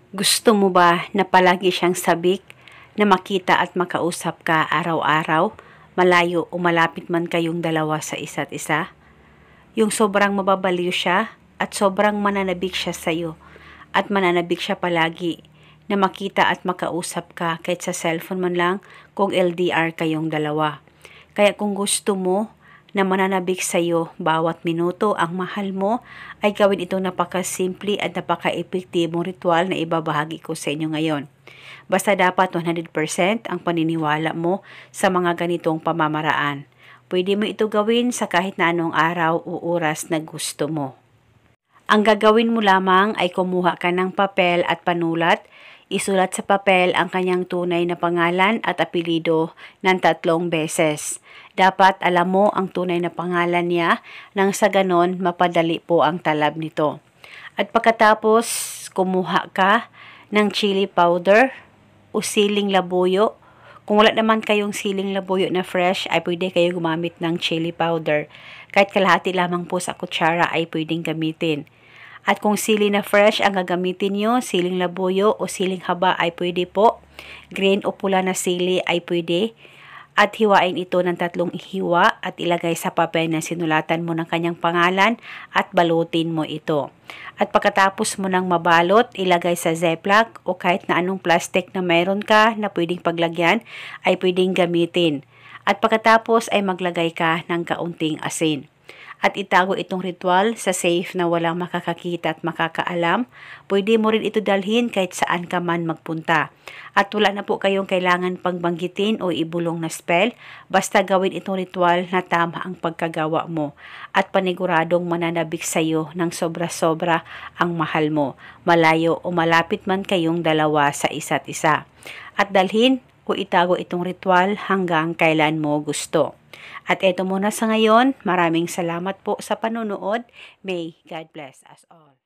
Gusto mo ba na palagi siyang sabik, na makita at makausap ka araw-araw, malayo o malapit man kayong dalawa sa isa't isa? Yung sobrang mababaliw siya at sobrang mananabik siya sa'yo at mananabik siya palagi na makita at makausap ka kahit sa cellphone man lang kung LDR kayong dalawa. Kaya kung gusto mo na mananabik sa'yo bawat minuto ang mahal mo, ay gawin itong napakasimple at napaka-epektibong ritual na ibabahagi ko sa inyo ngayon. Basta dapat 100% ang paniniwala mo sa mga ganitong pamamaraan. Pwede mo ito gawin sa kahit na anong araw o oras na gusto mo. Ang gagawin mo lamang ay kumuha ka ng papel at panulat. Isulat sa papel ang kanyang tunay na pangalan at apelido ng 3 beses. Dapat alam mo ang tunay na pangalan niya nang sa ganon mapadali po ang talab nito. At pagkatapos kumuha ka ng chili powder o siling labuyo. Kung wala naman kayong siling labuyo na fresh ay pwede kayo gumamit ng chili powder. Kahit kalahati lamang po sa kutsara ay pwedeng gamitin. At kung sili na fresh ang gagamitin nyo, siling labuyo o siling haba ay pwede po. Green o pula na sili ay pwede. At hiwain ito ng 3 hiwa at ilagay sa papel na sinulatan mo ng kanyang pangalan at balutin mo ito. At pagkatapos mo nang mabalot, ilagay sa Ziploc o kahit na anong plastic na mayroon ka na pwedeng paglagyan ay pwedeng gamitin. At pagkatapos ay maglagay ka ng kaunting asin. At itago itong ritual sa safe na walang makakakita at makakaalam. Pwede mo rin ito dalhin kahit saan ka man magpunta. At wala na po kayong kailangan pagbanggitin o ibulong na spell. Basta gawin itong ritual na tama ang pagkagawa mo. At paniguradong mananabik sa iyo ng sobra-sobra ang mahal mo. Malayo o malapit man kayong dalawa sa isa't isa. At dalhin o itago itong ritual hanggang kailan mo gusto. At eto muna sa ngayon, maraming salamat po sa panonood. May God bless us all.